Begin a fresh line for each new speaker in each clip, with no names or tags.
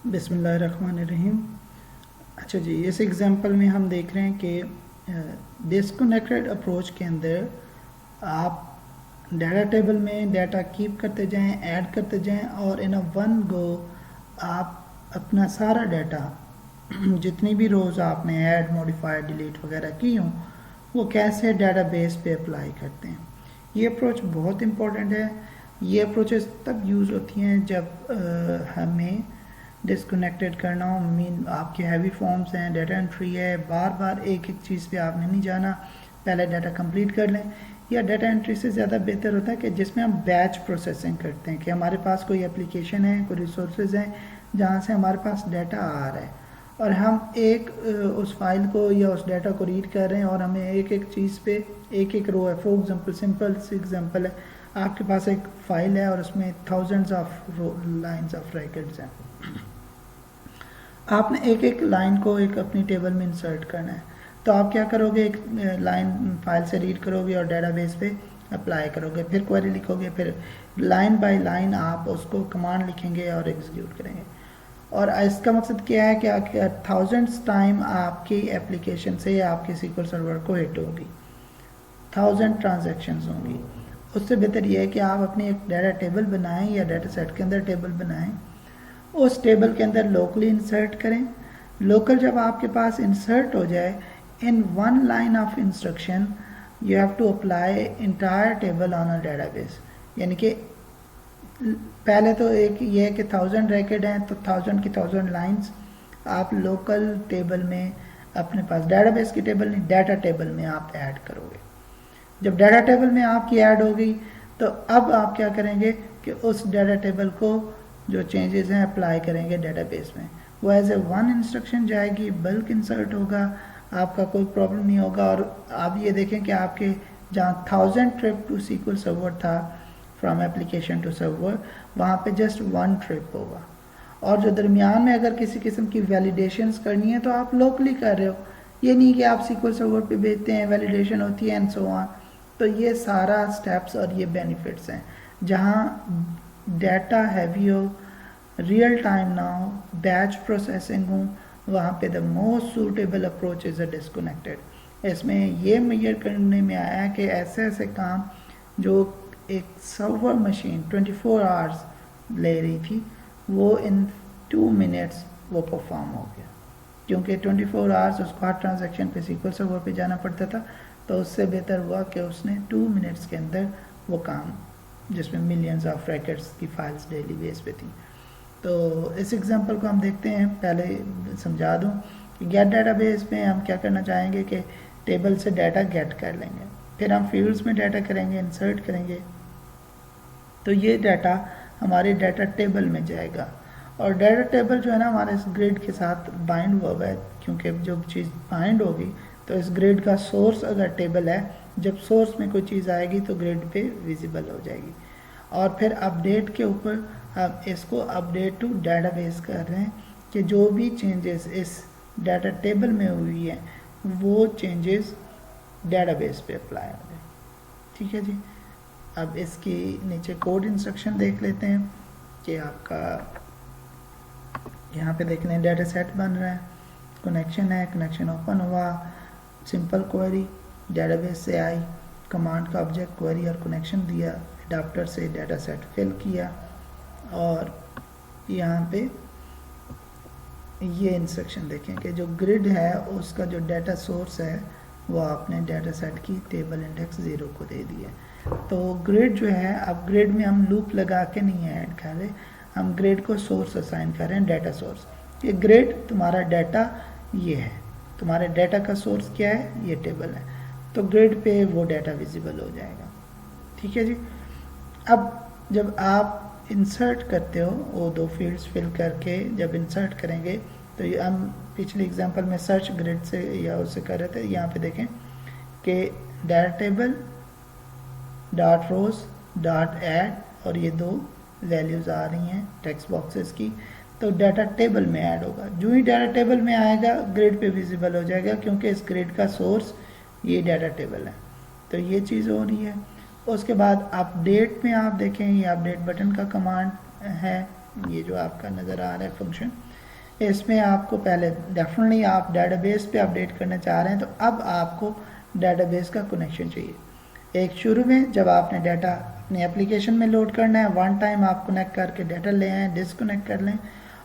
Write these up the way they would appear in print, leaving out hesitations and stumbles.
بسم اللہ الرحمن الرحیم. اچھا جی، اس ایگزامپل میں ہم دیکھ رہے ہیں کہ ڈسکنیکٹڈ اپروچ کے اندر آپ ڈیٹا ٹیبل میں ڈیٹا کیپ کرتے جائیں، ایڈ کرتے جائیں، اور ان ون گو آپ اپنا سارا ڈیٹا جتنی بھی روز آپ نے ایڈ، موڈیفائی، ڈیلیٹ وغیرہ کی ہوں وہ کیسے ڈیٹا بیس پہ اپلائی کرتے ہیں. یہ اپروچ بہت امپورٹنٹ ہے. یہ اپروچز تب یوز ہوتی ہیں جب ہمیں ڈسکنیکٹڈ کرنا ہو. آپ کے ہیوی فارمز ہیں، ڈیٹا انٹری ہے، بار بار ایک ایک چیز پہ آپ نے نہیں جانا، پہلے ڈیٹا کمپلیٹ کر لیں. یا ڈیٹا انٹری سے زیادہ بہتر ہوتا ہے کہ جس میں ہم بیچ پروسیسنگ کرتے ہیں، کہ ہمارے پاس کوئی اپلیکیشن ہے، کوئی ریسورسز ہیں جہاں سے ہمارے پاس ڈیٹا آ رہا ہے، اور ہم اس فائل کو یا اس ڈیٹا کو ریڈ کر رہے ہیں، اور ہمیں ایک ایک چیز پہ ایک ایک رو ہے. فور ایگزامپل، سمپل سی ایگزامپل ہے، آپ کے پاس ایک فائل ہے اور اس میں thousands of lines of records ہیں. آپ نے ایک ایک لائن کو ایک اپنی ٹیبل میں انسرٹ کرنا ہے. تو آپ کیا کرو گے؟ ایک لائن فائل سے ریڈ کرو گے اور ڈیٹا بیس پہ اپلائی کرو گے، پھر کوئری لکھو گے، پھر لائن بائی لائن آپ اس کو کمانڈ لکھیں گے اور ایگزیکیوٹ کریں گے. اور اس کا مقصد کیا ہے کہ تھاؤزنڈس ٹائم آپ کی اپلیکیشن سے یا آپ کے سیکول سرور کو ہٹ ہوگی، 1000 ٹرانزیکشنز ہوں گی. اس سے بہتر یہ ہے کہ آپ اپنی ایک ڈیٹا ٹیبل بنائیں یا ڈیٹا سیٹ کے اندر ٹیبل بنائیں، اس ٹیبل کے اندر لوکلی انسرٹ کریں. لوکل جب آپ کے پاس انسرٹ ہو جائے، in one line of instruction you have to apply entire table on a database. یعنی کہ پہلے تو ایک یہ ہے کہ 1000 ریکارڈ ہیں تو 1000 کی 1000 لائنز آپ لوکل ٹیبل میں اپنے پاس، ڈیٹا بیس کی ٹیبل نہیں، ڈیٹا ٹیبل میں آپ ایڈ کرو گے. جب ڈیٹا ٹیبل میں آپ کی ایڈ ہو گئی تو اب آپ کیا کریں گے کہ اس ڈیٹا ٹیبل کو جو چینجز ہیں اپلائی کریں گے ڈیٹا بیس میں. وہ ایز اے ون انسٹرکشن جائے گی، بلک انسرٹ ہوگا، آپ کا کوئی پرابلم نہیں ہوگا. اور آپ یہ دیکھیں کہ آپ کے جہاں 1000 ٹرپ ٹو سیکول سرور تھا فرام اپلیکیشن ٹو سرور، وہاں پہ جسٹ ون ٹرپ ہوگا. اور جو درمیان میں اگر کسی قسم کی ویلیڈیشنز کرنی ہے تو آپ لوکلی کر رہے ہو، یہ نہیں کہ آپ سیکول سرور پہ بھیجتے ہیں، ویلیڈیشن ہوتی ہے اینڈ سو آن. تو یہ سارا سٹیپس اور یہ بینیفٹس ہیں. جہاں ڈیٹا ہیوی ہو، ریئل ٹائم نہ ہو، بیچ پروسیسنگ ہو، وہاں پہ the most suitable approach is a disconnected. اس میں یہ میئر کرنے میں آیا کہ ایسے ایسے کام جو ایک سرور مشین 24 آورز لے رہی تھی وہ ان 2 منٹس وہ پرفارم ہو گیا. کیونکہ 24 آورز اس کو ہر ٹرانزیکشن پہ سیکول سرور پہ جانا پڑتا تھا، تو اس سے بہتر ہوا کہ اس نے 2 منٹس کے اندر وہ کام، جس میں ملینز آف ریکارڈز کی فائلز ڈیلی بیس پہ تھیں. تو اس ایگزامپل کو ہم دیکھتے ہیں. پہلے سمجھا دوں کہ گیٹ ڈیٹا بیس میں ہم کیا کرنا چاہیں گے کہ ٹیبل سے ڈیٹا گیٹ کر لیں گے، پھر ہم فیلڈز میں ڈیٹا کریں گے، انسرٹ کریں گے، تو یہ ڈیٹا ہمارے ڈیٹا ٹیبل میں جائے گا. اور ڈیٹا ٹیبل جو ہے نا ہمارے اس گریڈ کے ساتھ بائنڈ ہوا ہے، کیونکہ جب چیز بائنڈ ہوگی تو اس گریڈ کا سورس اگر ٹیبل ہے، جب سورس میں کوئی چیز آئے گی تو گریڈ پہ ویزیبل ہو جائے گی. اور پھر اپڈیٹ کے اوپر ہم اس کو اپڈیٹ ٹو ڈیٹا بیس کر رہے ہیں کہ جو بھی چینجز اس ڈیٹا ٹیبل میں ہوئی ہیں وہ چینجز ڈیٹا بیس پہ اپلائی ہو جائے. ٹھیک ہے جی. اب اس کی نیچے کوڈ انسٹرکشن دیکھ لیتے ہیں کہ آپ کا یہاں پہ دیکھ لیں ڈیٹا سیٹ بن رہا ہے، کنیکشن ہے، کنیکشن اوپن ہوا، سمپل کوئری ڈیٹا بیس سے آئی، کمانڈ کا آبجیکٹ کوئری اور کنیکشن دیا، اڈاپٹر سے ڈیٹا سیٹ فل کیا، اور یہاں پہ یہ انسٹرکشن دیکھیں کہ جو گریڈ ہے اس کا جو ڈیٹا سورس ہے وہ آپ نے ڈیٹا سیٹ کی ٹیبل انڈیکس 0 کو دے دیا. تو گریڈ جو ہے، اب گریڈ میں ہم لوپ لگا کے نہیں ایڈ کر رہے، ہم گریڈ کو سورس اسائن کر رہے ہیں، ڈیٹا سورس. یہ گریڈ تمہارا ڈیٹا یہ ہے، تمہارے ڈیٹا کا سورس کیا ہے؟ یہ ٹیبل ہے، تو گریڈ پہ وہ ڈیٹا ویزیبل ہو جائے گا. ٹھیک ہے جی. اب جب آپ انسرٹ کرتے ہو وہ 2 فیلڈز فل کر کے جب انسرٹ کریں گے تو یہ ہم پچھلی اگزامپل میں سرچ گریڈ سے یا اس سے کر رہے تھے. یہاں پہ دیکھیں کہ ڈیٹا ٹیبل ڈاٹ روز ڈاٹ ایڈ، اور یہ 2 ویلیوز آ رہی ہیں ٹیکسٹ باکسز کی، تو ڈیٹا ٹیبل میں ایڈ ہوگا. جو ہی ڈیٹا ٹیبل میں آئے گا گریڈ پہ ویزیبل ہو جائے گا، کیونکہ اس گریڈ کا سورس یہ ڈیٹا ٹیبل ہے. تو یہ چیز ہو رہی ہے. اس کے بعد اپ ڈیٹ میں آپ دیکھیں یہ اپ ڈیٹ بٹن کا کمانڈ ہے یہ جو آپ کا نظر آ رہا ہے فنکشن، اس میں آپ کو پہلے ڈیفینیٹلی آپ ڈیٹا بیس پہ اپڈیٹ کرنا چاہ رہے ہیں، تو اب آپ کو ڈیٹا بیس کا کنیکشن چاہیے. ایک شروع میں جب آپ نے ڈیٹا اپنی اپلیکیشن میں لوڈ کرنا ہے، ون ٹائم آپ کنیکٹ کر کے ڈیٹا لے آئیں، ڈسکنیکٹ کر لیں.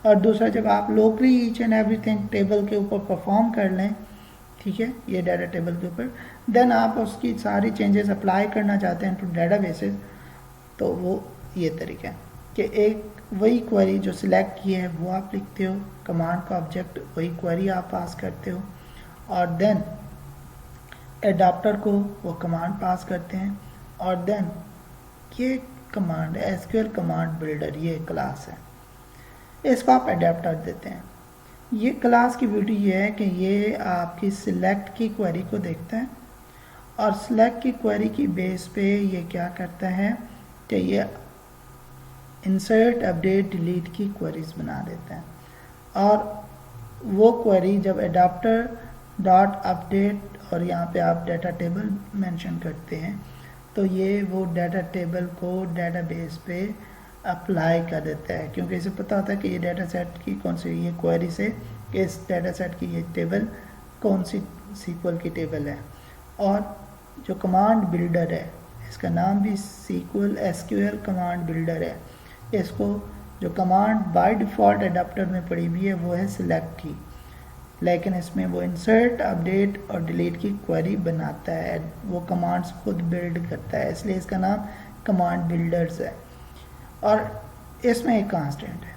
اور دوسرا جب آپ locally each and everything table کے اوپر پرفارم کر لیں، ٹھیک ہے، یہ ڈیٹا ٹیبل کے اوپر، دین آپ اس کی ساری چینجز اپلائی کرنا چاہتے ہیں ٹو ڈیٹا بیسز. تو وہ یہ طریقہ ہے کہ ایک وہی کوئری جو سلیکٹ کی ہے وہ آپ لکھتے ہو، کمانڈ کا آبجیکٹ وہی کوئری آپ پاس کرتے ہو، اور دین ایڈاپٹر کو وہ کمانڈ پاس کرتے ہیں، اور دین یہ command S Q L command builder, یہ کلاس ہے، اس کو آپ ایڈاپٹر دیتے ہیں. یہ کلاس کی بیوٹی یہ ہے کہ یہ آپ کی سلیکٹ کی کوئری کو دیکھتا ہے، اور سلیکٹ کی کوئری کی بیس پہ یہ کیا کرتا ہے کہ یہ انسرٹ اپڈیٹ ڈیلیٹ کی کوئریز بنا دیتا ہے. اور وہ کوئری جب ایڈاپٹر ڈاٹ اپڈیٹ اور یہاں پہ آپ ڈیٹا ٹیبل مینشن کرتے ہیں، تو یہ وہ ڈیٹا ٹیبل کو ڈیٹا بیس پہ اپلائی کر دیتا ہے، کیونکہ اسے پتہ ہوتا ہے کہ یہ ڈیٹا سیٹ کی کون سی یہ کوئری سے کہ اس ڈیٹا سیٹ کی یہ ٹیبل کون سی سیکول کی ٹیبل ہے. اور جو کمانڈ بلڈر ہے، اس کا نام بھی sequel S Q L command builder ہے. اس کو جو کمانڈ بائی ڈیفالٹ ایڈاپٹر میں پڑی ہوئی ہے وہ ہے سلیکٹ کی، لیکن اس میں وہ انسرٹ اپڈیٹ اور ڈیلیٹ کی کوئری بناتا ہے، وہ کمانڈز خود بلڈ کرتا ہے، اس لیے اس کا نام کمانڈ بلڈرز ہے. اور اس میں ایک کانسٹنٹ ہے،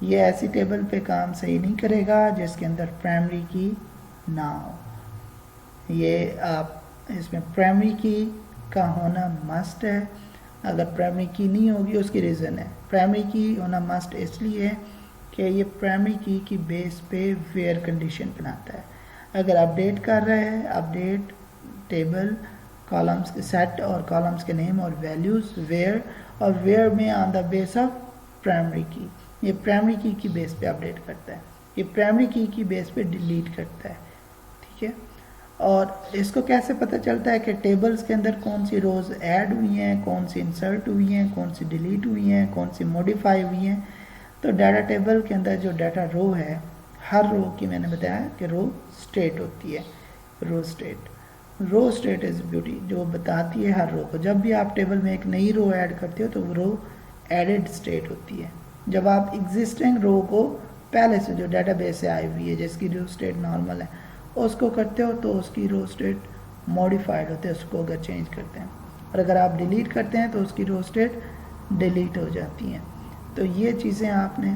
یہ ایسی ٹیبل پہ کام صحیح نہیں کرے گا جس کے اندر پرائمری کی نہ ہو. یہ آپ اس میں پرائمری کی کا ہونا مسٹ ہے. اگر پرائمری کی نہیں ہوگی اس کی ریزن ہے، پرائمری کی ہونا مسٹ اس لیے ہے کہ یہ پرائمری کی کی بیس پہ ویئر کنڈیشن بناتا ہے. اگر اپڈیٹ کر رہے ہیں، اپڈیٹ ٹیبل کالمز کے سیٹ اور کالمز کے نیم اور ویلیوز ویئر، اور ویئر میں آن دا بیس آف پرائمری کی، یہ پرائمری کی کی بیس پہ اپڈیٹ کرتا ہے، یہ پرائمری کی کی بیس پہ ڈیلیٹ کرتا ہے. ٹھیک ہے، اور اس کو کیسے پتہ چلتا ہے کہ ٹیبلز کے اندر کون سی روز ایڈ ہوئی ہیں، کون سی انسرٹ ہوئی ہیں، کون سی ڈیلیٹ ہوئی ہیں، کون سی موڈیفائی ہوئی ہیں. تو ڈیٹا ٹیبل کے اندر جو ڈیٹا رو ہے، ہر رو کی میں نے بتایا کہ رو اسٹیٹ ہوتی ہے، رو اسٹیٹ از بیوٹی جو بتاتی ہے ہر رو کو. جب بھی آپ ٹیبل میں ایک نئی رو ایڈ کرتے ہو تو وہ رو ایڈڈ اسٹیٹ ہوتی ہے. جب آپ ایگزسٹنگ رو کو پہلے سے جو ڈیٹا بیس سے آئی ہوئی ہے جس کی رو اسٹیٹ نارمل ہے اس کو کرتے ہو تو اس کی رو اسٹیٹ موڈیفائڈ ہوتے ہیں، اس کو اگر چینج کرتے ہیں. اور اگر آپ ڈیلیٹ کرتے ہیں تو اس کی رو اسٹیٹ ڈیلیٹ ہو جاتی ہیں. تو یہ چیزیں آپ نے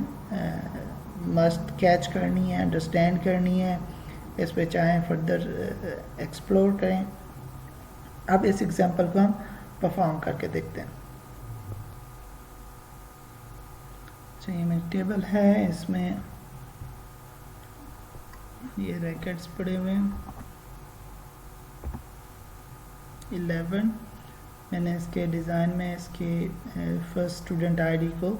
مسٹ کیچ کرنی ہے، انڈرسٹینڈ کرنی ہے، اس پہ چاہیں فردر ایکسپلور کریں. اب اس ایگزامپل کو ہم پرفارم کر کے دیکھتے ہیں. یہ میری ٹیبل ہے، اس میں یہ ریکٹس پڑے ہوئے ہیں 11. میں نے اس کے ڈیزائن میں اس کے فرسٹ اسٹوڈنٹ آئی ڈی کو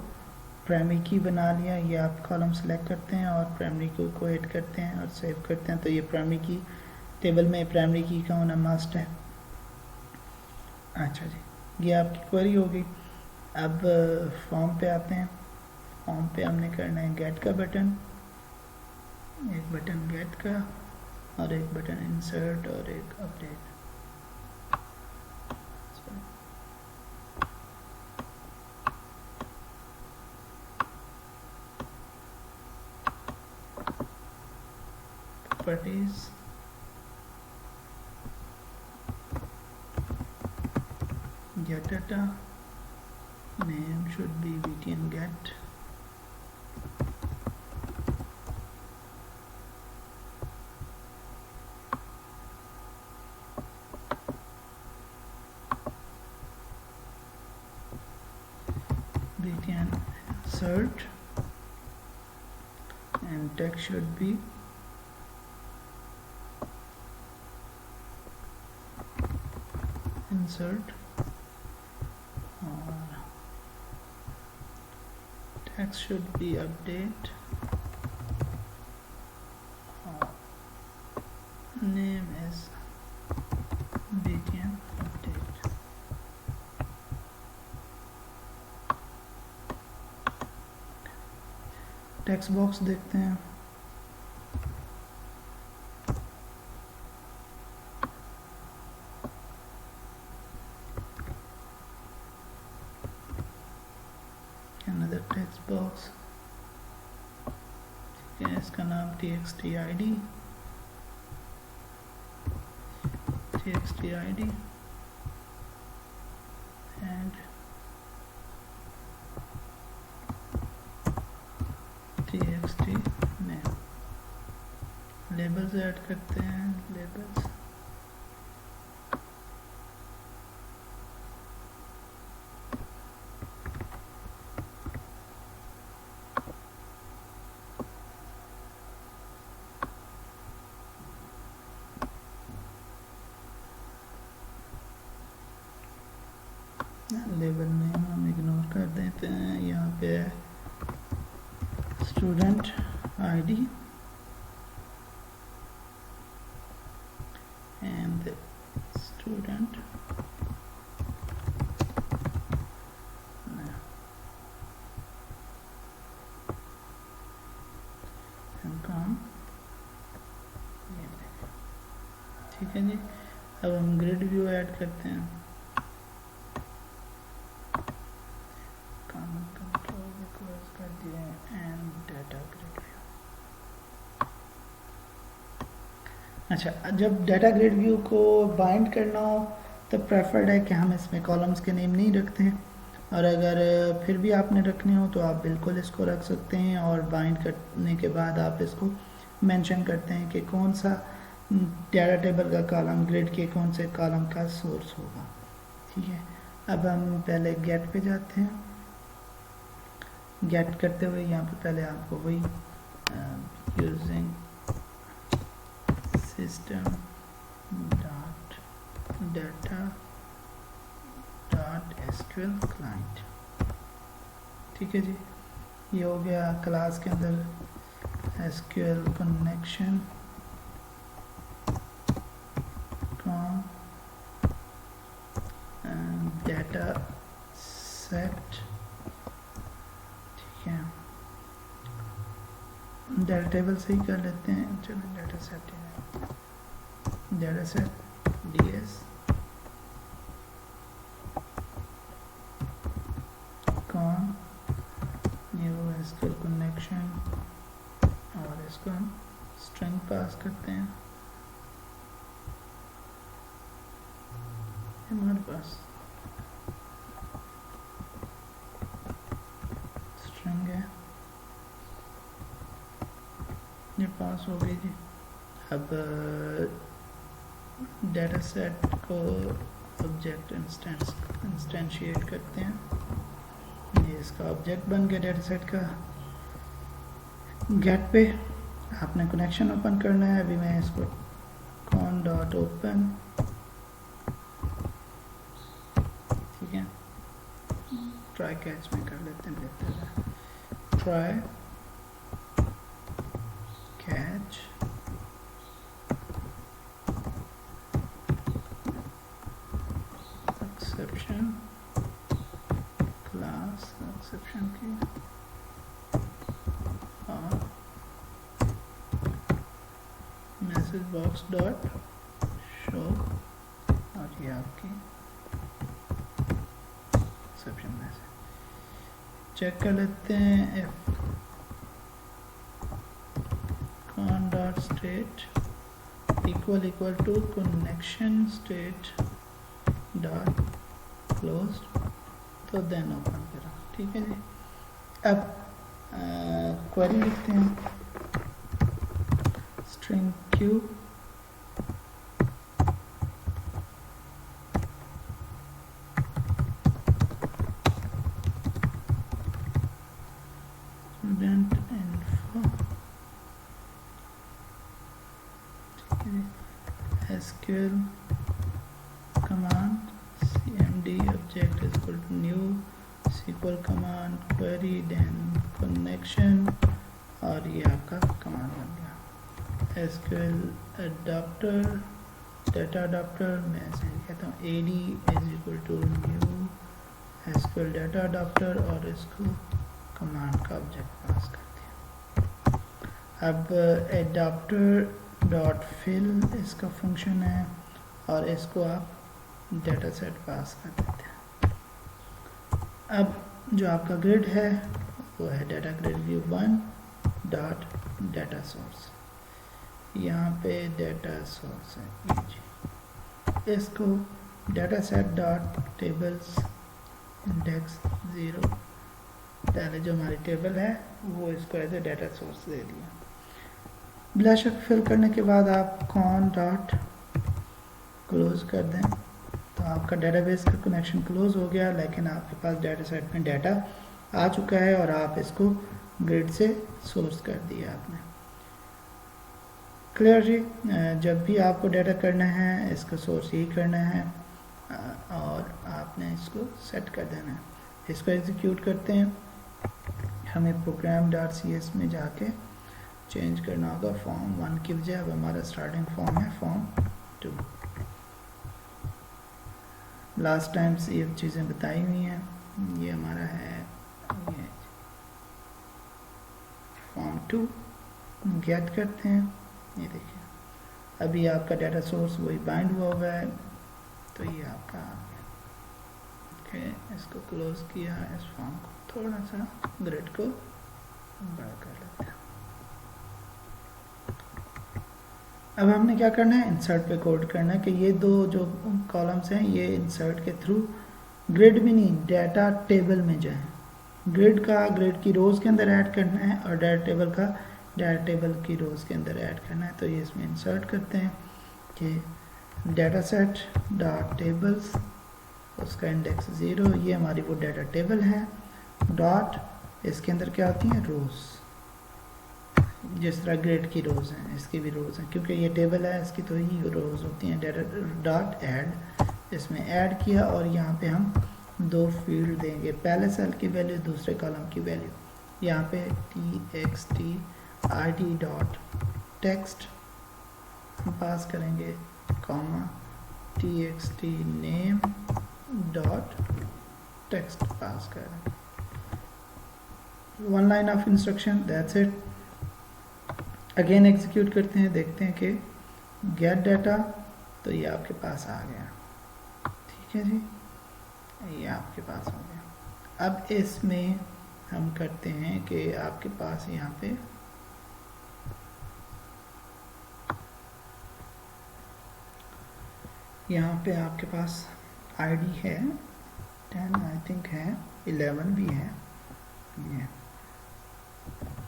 پرائمری کی بنا لیا. یہ آپ کالم سلیکٹ کرتے ہیں اور پرائمری کو ایڈ کرتے ہیں اور سیو کرتے ہیں، تو یہ پرائمری کی ٹیبل میں پرائمری کی کا ہونا مسٹ ہے. اچھا جی، یہ آپ کی کوئری ہو گئی. اب فارم پہ آتے ہیں. فارم پہ ہم نے کرنا ہے گیٹ کا بٹن، ایک بٹن گیٹ کا اور ایک بٹن انسرٹ اور ایک update. Properties, get data, name should be btn get, btn insert, and text should be insert, text should be update, name is btn update. Text box دیکھتے ہیں. another text box, اس کا نام txt id and txt name. Labels add کرتے ہیں. Labels label نیم ہم ignore کر دیتے ہیں. یہاں پہ اسٹوڈنٹ آئی ڈی اینڈ اسٹوڈنٹ کام. ٹھیک ہے جی. اب ہم گریڈ ویو ایڈ کرتے ہیں. اچھا, جب ڈیٹا گریڈ ویو کو بائنڈ کرنا ہو تو پریفرڈ ہے کہ ہم اس میں کالمز کے نیم نہیں رکھتے ہیں, اور اگر پھر بھی آپ نے رکھنے ہو تو آپ بالکل اس کو رکھ سکتے ہیں, اور بائنڈ کرنے کے بعد آپ اس کو مینشن کرتے ہیں کہ کون سا ڈیٹا ٹیبل کا کالم گریڈ کے کون سے کالم کا سورس ہوگا. ٹھیک ہے. اب ہم پہلے گیٹ پہ جاتے ہیں. گیٹ کرتے ہوئے یہاں پہ پہلے آپ کو وہی using system dot data dot sql client. ٹھیک ہے جی. یہ ہو گیا کلاس کے اندر SQL connection com data set. ٹھیک ہے. ڈیٹا ٹیبل سے ہی کر لیتے ہیں. چلو data set ds com new SQL connection, اور اس کو ہم string پاس کرتے ہیں. ہمارے پاس string ہے. یہ پاس ہو گئی جی. اب ڈیٹا سیٹ کو آبجیکٹ انسٹینشیٹ کرتے ہیں. یہ اس کا آبجیکٹ بن گیا ڈیٹا سیٹ کا. گیٹ پہ آپ نے کنیکشن اوپن کرنا ہے. ابھی میں اس کو con ڈاٹ اوپن. ٹھیک ہے. ٹرائی کیچ میں کر لیتے ہیں. Try catch exception class exception کی اور message box dot show, اور یہ آپ کی exception message. چیک کر لیتے ہیں. if con dot state equal to connection state dot closed تو دین اوپن کرا. ٹھیک ہے جی. اب کوئری لکھتے ہیں. string q student info SQL command cmd object is equal to new SQL command query then connection, اور یہ آپ کا کمانڈ بن گیا. SQL adapter data adapter میں ایسے کہتا ہوں ad is equal to new SQL data adapter, اور اس کو کمانڈ کا آبجیکٹ پاس کرتے ہیں. اب ایڈاپٹر ڈاٹ فل اس کا فنکشن ہے اور اس کو آپ ڈیٹا سیٹ پاس کر دیتے ہیں. اب جو آپ کا گریڈ ہے وہ ہے data grid view 1 dot data source. یہاں پہ ڈیٹا سورس ہے جی. اس کو data set dot tables index 0 پہلے جو ہماری ٹیبل ہے وہ اس کو ایز اے ڈیٹا سورس دے دیا. بلا شک فل کرنے کے بعد آپ کون ڈاٹ کلوز کر دیں تو آپ کا ڈیٹا بیس کا کنیکشن کلوز ہو گیا, لیکن آپ کے پاس ڈیٹا سیٹ میں ڈیٹا آ چکا ہے اور آپ اس کو گریڈ سے سورس کر دیا آپ نے. کلیئر جی. جب بھی آپ کو ڈیٹا کرنا ہے اس کا سورس یہی کرنا ہے اور آپ نے اس کو سیٹ کر دینا ہے. اس کو ایگزیکیوٹ کرتے ہیں. ہمیں پروگرام ڈاٹ سی ایس میں جا کے چینج کرنا ہوگا فارم 1 کی بجائے اب ہمارا اسٹارٹنگ فارم ہے فارم 2. لاسٹ ٹائم سے یہ چیزیں بتائی ہوئی ہیں. یہ ہمارا ہے یہ فارم 2 گیٹ کرتے ہیں. یہ دیکھیں ابھی آپ کا ڈیٹا سورس وہی بائنڈ ہوا ہے تو یہ آپ کا اوکے. اس کو کلوز کیا, اس فارم کو تھوڑا سا گریڈ کو بڑا کر لیتے ہیں. اب ہم نے کیا کرنا ہے انسرٹ پہ کوڈ کرنا ہے کہ یہ دو جو کالمز ہیں یہ انسرٹ کے تھرو گریڈ میں نہیں ڈیٹا ٹیبل میں جائیں. گریڈ کا گریڈ کی روز کے اندر ایڈ کرنا ہے اور ڈیٹا ٹیبل کا ڈیٹا ٹیبل کی روز کے اندر ایڈ کرنا ہے. تو یہ اس میں انسرٹ کرتے ہیں کہ ڈیٹا سیٹ ڈاٹ ٹیبلز اس کا انڈیکس 0 یہ ہماری وہ ڈیٹا ٹیبل ہے ڈاٹ اس کے اندر کیا ہوتی ہیں روز. جس طرح گریڈ کی روز ہیں اس کی بھی روز ہیں کیونکہ یہ ٹیبل ہے اس کی تو ہی روز ہوتی ہیں. ڈیٹا ڈاٹ ایڈ اس میں ایڈ کیا اور یہاں پہ ہم دو فیلڈ دیں گے. پہلے سیل کی ویلیو دوسرے کالم کی ویلیو. یہاں پہ txt id ڈاٹ ٹیکسٹ ہم پاس کریں گے comma txt name dot text pass کریں گے. 1 line of instruction that's it. Again execute کرتے ہیں دیکھتے ہیں کہ گیٹ ڈیٹا تو یہ آپ کے پاس آ گیا. ٹھیک ہے جی یہ آپ کے پاس ہو گیا. اب اس میں ہم کرتے ہیں کہ آپ کے پاس یہاں پہ آپ کے پاس آئی ڈی ہے 10 آئی تھنک ہے 11 بھی ہے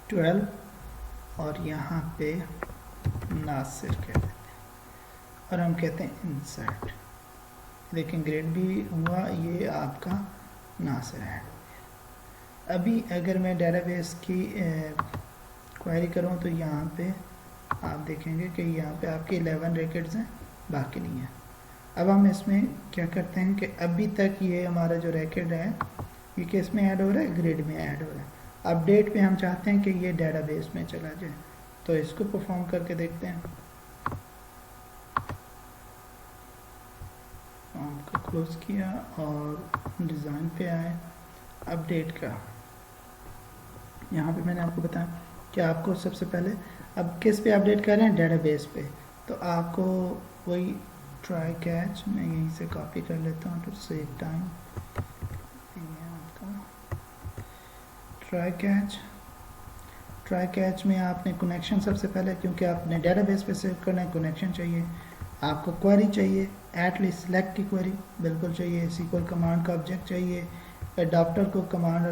12 اور یہاں پہ ناصر کہتے ہیں اور ہم کہتے ہیں انسرٹ. لیکن گریڈ بھی ہوا یہ آپ کا ناصر ہے. ابھی اگر میں ڈیٹا بیس کی کوائری کروں تو یہاں پہ آپ دیکھیں گے کہ یہاں پہ آپ کے 11 ریکارڈز ہیں باقی نہیں ہیں. اب ہم اس میں کیا کرتے ہیں کہ ابھی تک یہ ہمارا جو ریکارڈ ہے یہ کس میں ایڈ ہو رہا ہے گریڈ میں ایڈ ہو رہا ہے. اپ ڈیٹ پہ ہم چاہتے ہیں کہ یہ ڈیٹا بیس میں چلا جائے تو اس کو پرفارم کر کے دیکھتے ہیں. فارم کو کلوز کیا اور ڈیزائن پہ آئے اپ ڈیٹ کا. یہاں پہ میں نے آپ کو بتایا کہ آپ کو سب سے پہلے اب کس پہ اپ ڈیٹ کر رہے ہیں ڈیٹا بیس پہ. تو آپ کو وہی ٹرائی کیچ میں یہیں سے کاپی کر لیتا ہوں to save time. Try catch میں آپ نے کنیکشن سب سے پہلے کیونکہ آپ نے ڈیٹا بیس پہ سیو کرنا ہے کنیکشن چاہیے. آپ کو کوئری چاہیے ایٹ لیسٹ سلیکٹ کی کوئری بالکل چاہیے. سیکوئل کمانڈ کا آبجیکٹ چاہیے. اڈاپٹر کو کمانڈ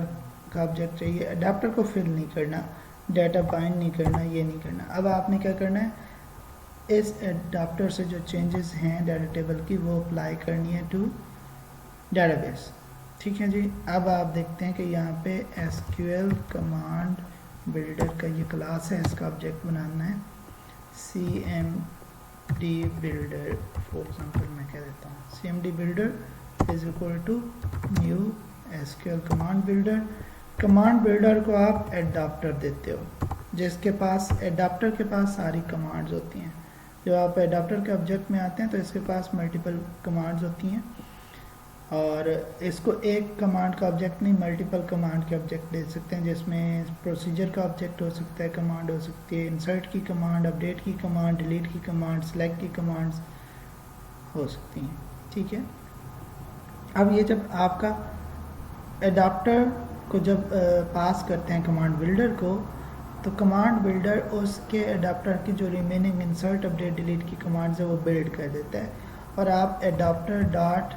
کا آبجیکٹ چاہیے. اڈاپٹر کو فل نہیں کرنا ڈیٹا بائنڈ نہیں کرنا یہ نہیں کرنا. اب آپ نے کیا کرنا ہے اس اڈاپٹر سے جو چینجز ہیں ڈیٹا ٹیبل کی وہ اپلائی کرنی ہے ٹو ڈیٹا بیس. ٹھیک ہے جی. اب آپ دیکھتے ہیں کہ یہاں پہ S Q L command builder کا یہ کلاس ہے اس کا آبجیکٹ بنانا ہے C M D builder. For example میں کہہ دیتا ہوں C M D builder is equal to new S Q L command builder. Command builder کو آپ اڈاپٹر دیتے ہو جس کے پاس اڈاپٹر کے پاس ساری کمانڈز ہوتی ہیں. جب آپ اڈاپٹر کے آبجیکٹ میں آتے ہیں تو اس کے پاس ملٹیپل کمانڈز ہوتی ہیں. اور اس کو ایک کمانڈ کا آبجیکٹ نہیں ملٹیپل کمانڈ کے آبجیکٹ دے سکتے ہیں، جس میں پروسیجر کا آبجیکٹ ہو سکتا ہے، کمانڈ ہو سکتی ہے، انسرٹ کی کمانڈ، اپڈیٹ کی کمانڈ، ڈیلیٹ کی کمانڈ، سلیکٹ کی کمانڈز ہو سکتی ہیں. ٹھیک ہے. اب یہ جب آپ کا اڈاپٹر کو جب پاس کرتے ہیں کمانڈ بلڈر کو، تو کمانڈ بلڈر اس کے اڈاپٹر کی جو ریمیننگ انسرٹ اپڈیٹ ڈیلیٹ کی کمانڈز ہے وہ بلڈ کر دیتا ہے، اور آپ اڈاپٹر ڈاٹ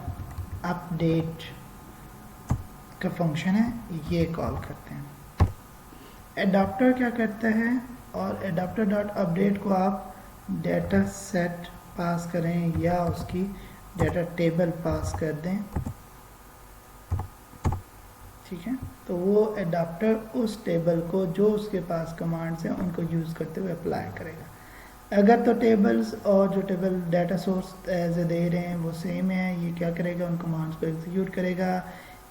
اپڈیٹ کا فنکشن ہے یہ کال کرتے ہیں. اڈاپٹر کیا کرتا ہے، اور اڈاپٹر ڈاٹ اپڈیٹ کو آپ ڈیٹا سیٹ پاس کریں یا اس کی ڈیٹا ٹیبل پاس کر دیں. ٹھیک ہے. تو وہ اڈاپٹر اس ٹیبل کو جو اس کے پاس کمانڈز ہیں ان کو یوز کرتے ہوئے اپلائی کرے گا. اگر تو ٹیبلز اور جو table data source as a دے رہے ہیں وہ سیم ہے، یہ کیا کرے گا، ان کمانڈز کو ایگزیکیوٹ کرے گا.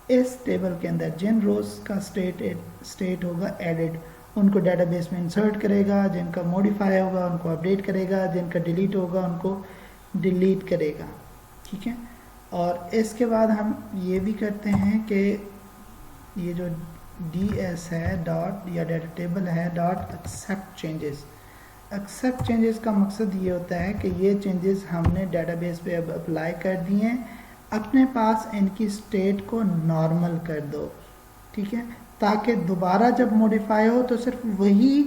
اس ٹیبل کے اندر جن روز کا اسٹیٹ ہوگا ایڈڈ ان کو ڈیٹا بیس میں انسرٹ کرے گا، جن کا موڈیفائی ہوگا ان کو اپڈیٹ کرے گا، جن کا ڈیلیٹ ہوگا ان کو ڈیلیٹ کرے گا. ٹھیک ہے. اور اس کے بعد ہم یہ بھی کرتے ہیں کہ یہ جو ڈی ایس ہے ڈاٹ یا ڈیٹا ٹیبل ہے dot accept changes. Accept changes کا مقصد یہ ہوتا ہے کہ یہ چینجز ہم نے ڈیٹا بیس پہ اب اپلائی کر دی ہیں، اپنے پاس ان کی اسٹیٹ کو نارمل کر دو. ٹھیک ہے. تاکہ دوبارہ جب موڈیفائی ہو تو صرف وہی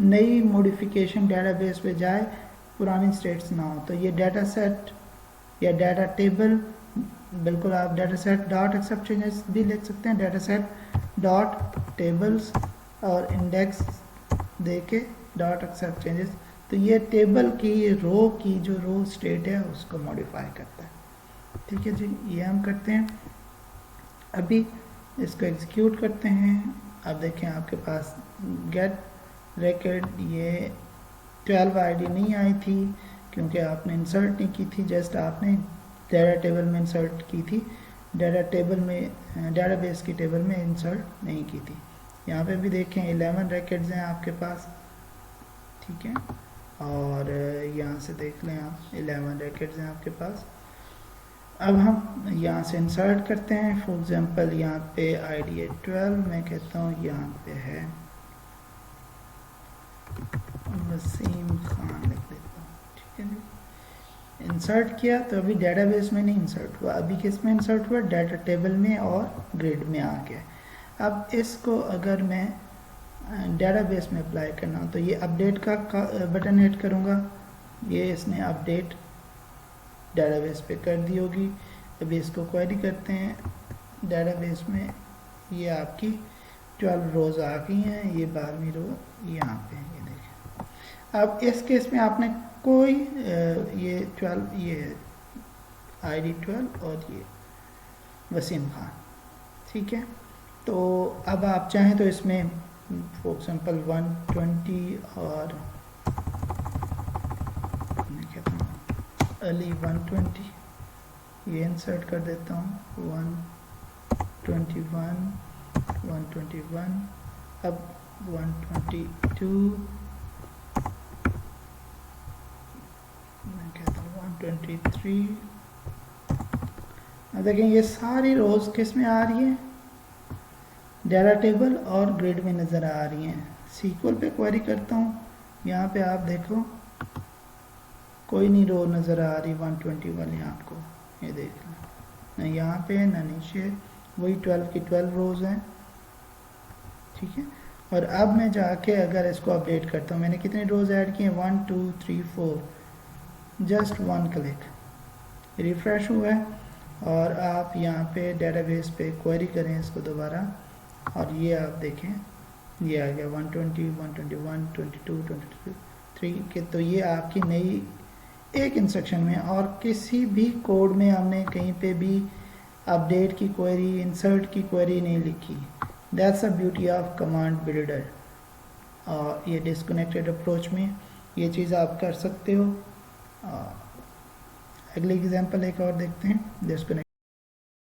نئی موڈیفیکیشن ڈیٹا بیس پہ جائے، پرانی اسٹیٹس نہ ہو. تو یہ ڈیٹا سیٹ یا ڈیٹا ٹیبل، بالکل آپ data set dot accept changes بھی لکھ سکتے ہیں، ڈیٹا سیٹ ڈاٹ ٹیبلز اور انڈیکس دے کے ڈاٹ ایکسیپٹ چینجز. تو یہ ٹیبل کی رو کی جو رو اسٹیٹ ہے اس کو موڈیفائی کرتا ہے. ٹھیک ہے جی. یہ ہم کرتے ہیں. ابھی اس کو ایگزیکیوٹ کرتے ہیں. اب دیکھیں آپ کے پاس گیٹ ریکڈ یہ 12 آئی ڈی نہیں آئی تھی کیونکہ آپ نے انسرٹ نہیں کی تھی، جسٹ آپ نے ڈیٹا ٹیبل میں انسرٹ کی تھی، ڈیٹا ٹیبل میں ڈیٹا بیس کی ٹیبل میں انسرٹ نہیں کی تھی. یہاں پہ بھی دیکھیں 11 ریکڈز ہیں آپ کے پاس. ٹھیک ہے. اور یہاں سے دیکھ لیں آپ 11 ریکڈز ہیں آپ کے پاس. اب ہم یہاں سے انسرٹ کرتے ہیں. فور ایگزامپل یہاں پہ آئی ڈی ہے 12، میں کہتا ہوں یہاں پہ ہے وسیم خان لکھ دیتا ہوں. ٹھیک ہے جی. انسرٹ کیا تو ابھی ڈیٹا بیس میں نہیں انسرٹ ہوا، ابھی کس میں انسرٹ ہوا، ڈیٹا ٹیبل میں اور گریڈ میں آ گیا. اب اس کو اگر میں ڈیٹا بیس میں اپلائی کرنا تو یہ اپڈیٹ کا بٹن ہٹ کروں گا، یہ اس نے اپڈیٹ ڈیٹا بیس پہ کر دی ہوگی. ابھی اس کو کوئری کرتے ہیں ڈیٹا بیس میں. یہ آپ کی 12 روز آ گئی ہیں، یہ 12ویں رو یہاں پہ یہ دیکھیں. اب اس کیس میں آپ نے کوئی یہ 12 یہ آئی ڈی 12 اور یہ وسیم خان. ٹھیک ہے. تو اب آپ چاہیں تو اس میں فور ایگزامپل 120 اور میں کہتا ہوں علی 120 یہ انسرٹ کر دیتا ہوں. 121 121 اب 122 میں کہتا ہوں 123. اب دیکھیں یہ ساری روز کس میں آ رہی ہیں، ڈیٹا ٹیبل اور گریڈ میں نظر آ رہی ہیں. سیکول پہ کوئری کرتا ہوں، یہاں پہ آپ دیکھو کوئی نہیں رو نظر آ رہی 121 یہاں کو، یہ دیکھ لیں نہ یہاں پہ نہ نیچے، وہی 12 کی 12 روز ہیں. ٹھیک ہے. اور اب میں جا کے اگر اس کو اپڈیٹ کرتا ہوں، میں نے کتنے روز ایڈ کیے ہیں 1 2 3 4، جسٹ 1 کلک ریفریش ہوا ہے. اور آپ یہاں پہ ڈیٹا بیس پہ کوئری کریں اس کو دوبارہ، اور یہ آپ دیکھیں یہ آ گیا 120 121 22 23 کہ تو یہ آپ کی نئی ایک انسٹرکشن میں، اور کسی بھی کوڈ میں ہم نے کہیں پہ بھی اپڈیٹ کی کوئری انسرٹ کی کوئری نہیں لکھی. That's a beauty of command builder. اور یہ ڈسکنیکٹڈ اپروچ میں یہ چیز آپ کر سکتے ہو. اگلی ایگزامپل ایک اور دیکھتے ہیں ڈسکنیکٹ